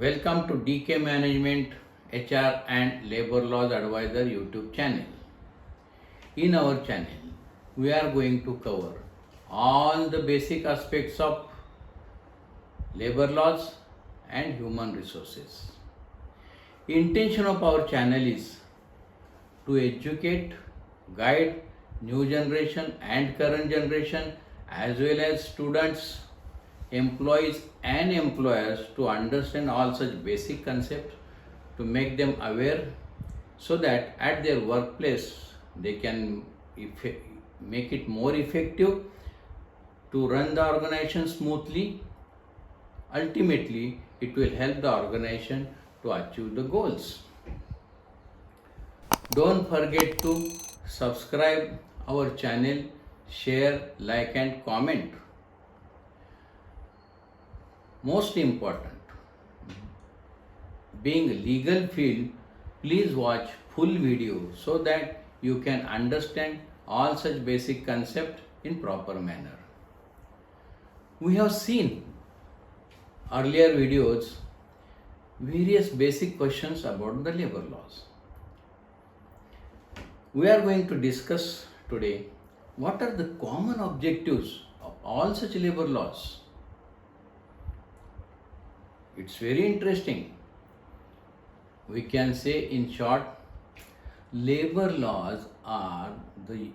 Welcome to DK Management HR and Labor Laws Advisor YouTube channel. In our channel, we are going to cover all the basic aspects of labor laws and human resources. Intention of our channel is to educate, guide new generation and current generation as well as students, employees and employers to understand all such basic concepts, to make them aware so that at their workplace they can make it more effective to run the organization smoothly. Ultimately, it will help the organization to achieve the goals. Don't forget to subscribe our channel, share, like and comment. Most important, being a legal field, please watch full video so that you can understand all such basic concepts in proper manner. We have seen earlier videos various basic questions about the labor laws. We are going to discuss today what are the common objectives of all such labor laws. It's very interesting. We can say in short, labor laws are the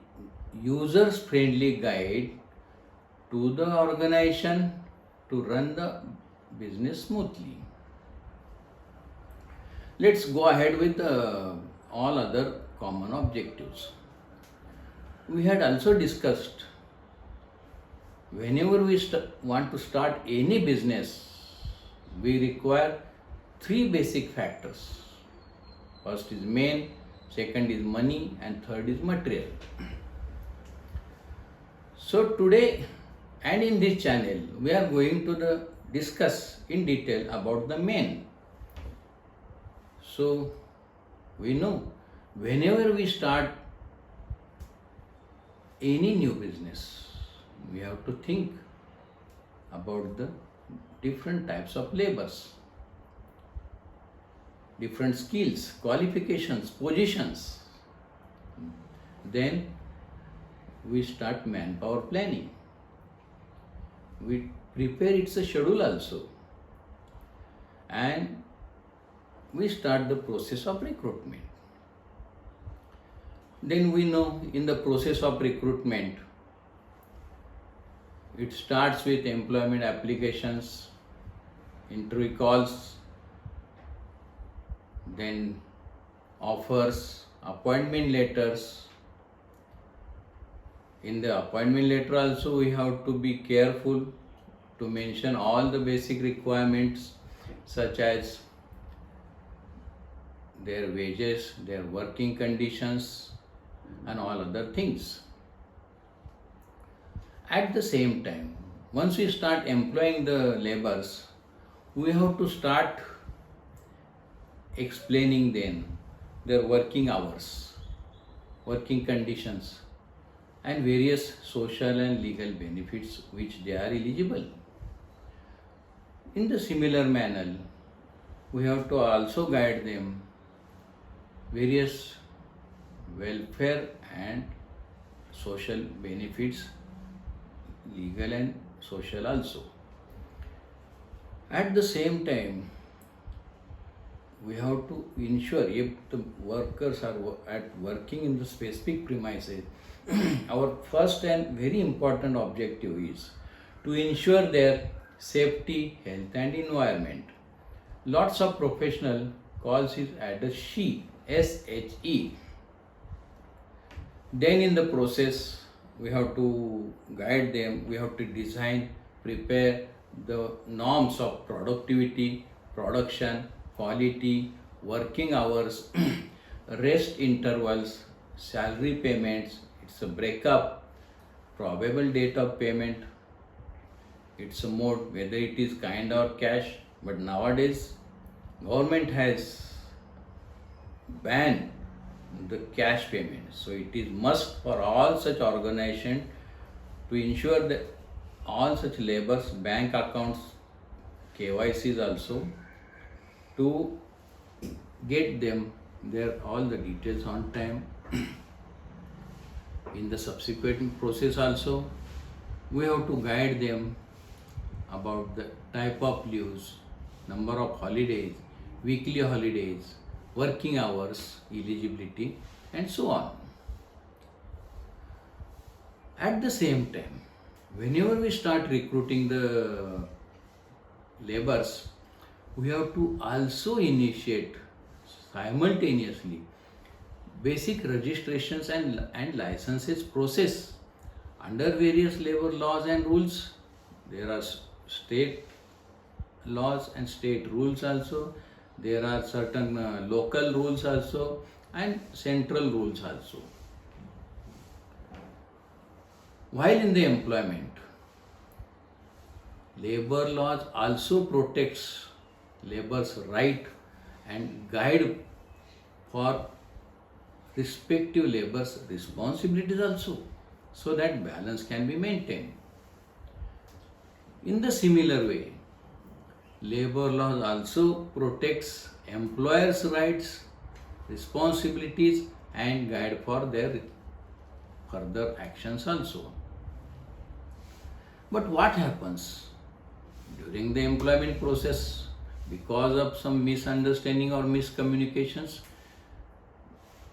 user's friendly guide to the organization to run the business smoothly. Let's go ahead with all other common objectives. We had also discussed whenever we want to start any business, we require three basic factors. First is main, second is money, and third is material. So today and in this channel, we are going to discuss in detail about the main. So we know whenever we start any new business, we have to think about the different types of labors, different skills, qualifications, positions. Then we start manpower planning. We prepare its a schedule also. And we start the process of recruitment. Then we know in the process of recruitment, it starts with employment applications, interview calls, then offers, appointment letters. In the appointment letter also we have to be careful to mention all the basic requirements such as their wages, their working conditions and all other things. At the same time, once we start employing the laborers, we have to start explaining them their working hours, working conditions and various social and legal benefits which they are eligible. In the similar manner, we have to also guide them various welfare and social benefits, legal and social also. At the same time, we have to ensure if the workers are working in the specific premises, our first and very important objective is to ensure their safety, health and environment. Lots of professional calls it as SHE, SHE. Then in the process, we have to guide them, we have to design, prepare the norms of productivity, production, quality, working hours, rest intervals, salary payments, it's a breakup, probable date of payment, it's a mode, whether it is kind or cash. But nowadays, government has banned the cash payment. So it is must for all such organizations to ensure that all such laborers, bank accounts, KYC is also to get them their all the details on time. In the subsequent process also, we have to guide them about the type of leaves, number of holidays, weekly holidays, working hours, eligibility, and so on. At the same time, whenever we start recruiting the laborers, we have to also initiate simultaneously basic registrations and licenses process under various labor laws and rules. There are state laws and state rules also. There are certain local rules also and central rules also. While in the employment, labor laws also protects labor's right and guide for respective labor's responsibilities also, so that balance can be maintained. In the similar way, labor laws also protects employers' rights, responsibilities and guide for their further actions also. But what happens during the employment process because of some misunderstanding or miscommunications?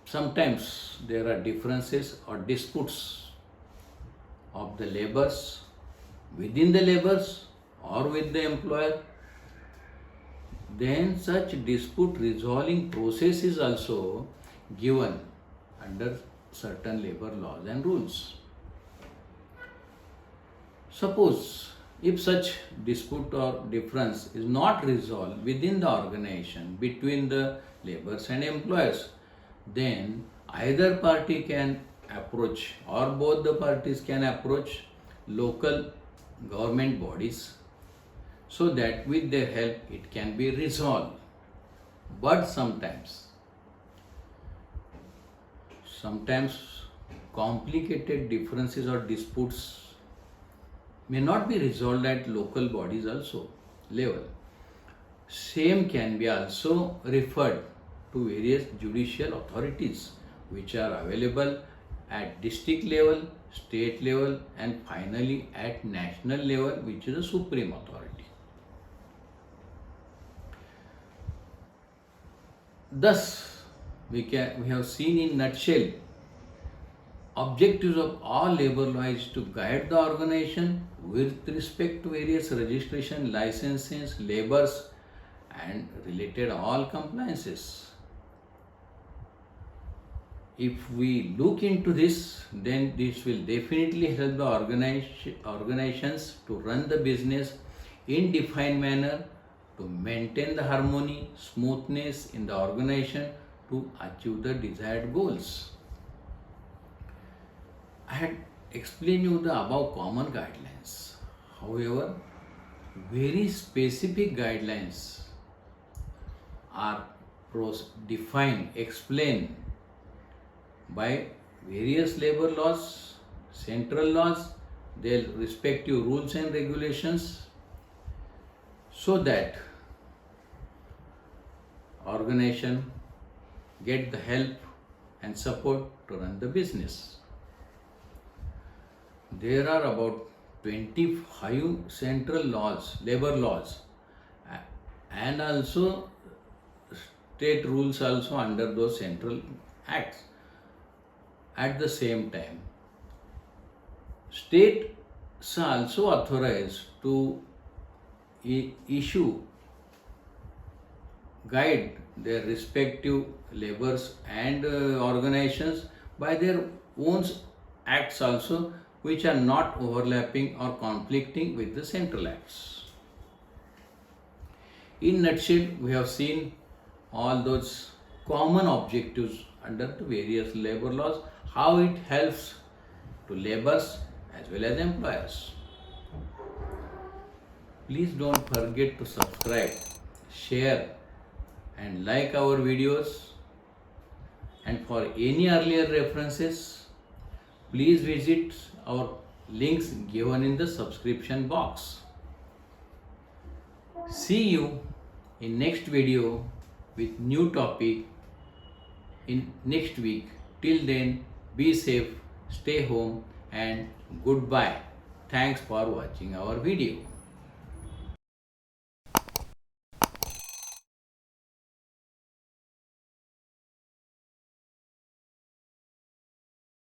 Sometimes there are differences or disputes of the laborers within the laborers or with the employer. Then such dispute resolving process is also given under certain labor laws and rules. Suppose if such dispute or difference is not resolved within the organization between the laborers and employers, then either party can approach or both the parties can approach local government bodies so that with their help it can be resolved. But sometimes complicated differences or disputes may not be resolved at local bodies also level. Same can be also referred to various judicial authorities which are available at district level, state level and finally at national level, which is the supreme authority. Thus, we have seen in nutshell objectives of all labor laws to guide the organization with respect to various registration, licenses, labors and related all compliances. If we look into this, then this will definitely help the organizations to run the business in defined manner, to maintain the harmony, smoothness in the organization to achieve the desired goals. I had explained you the above common guidelines. However, very specific guidelines are defined, explained by various labor laws, central laws, their respective rules and regulations, so that organization get the help and support to run the business. There are about 25 central laws, labor laws, and also state rules also under those central acts. At the same time, states are also authorized to issue guide their respective laborers and organizations by their own acts also, which are not overlapping or conflicting with the central acts. In nutshell, we have seen all those common objectives under the various labor laws, how it helps to laborers as well as employers. Please don't forget to subscribe, share and like our videos, and for any earlier references, please visit our links given in the subscription box. See you in next video with new topic in next week. Till then, be safe, stay home, and goodbye. Thanks for watching our video.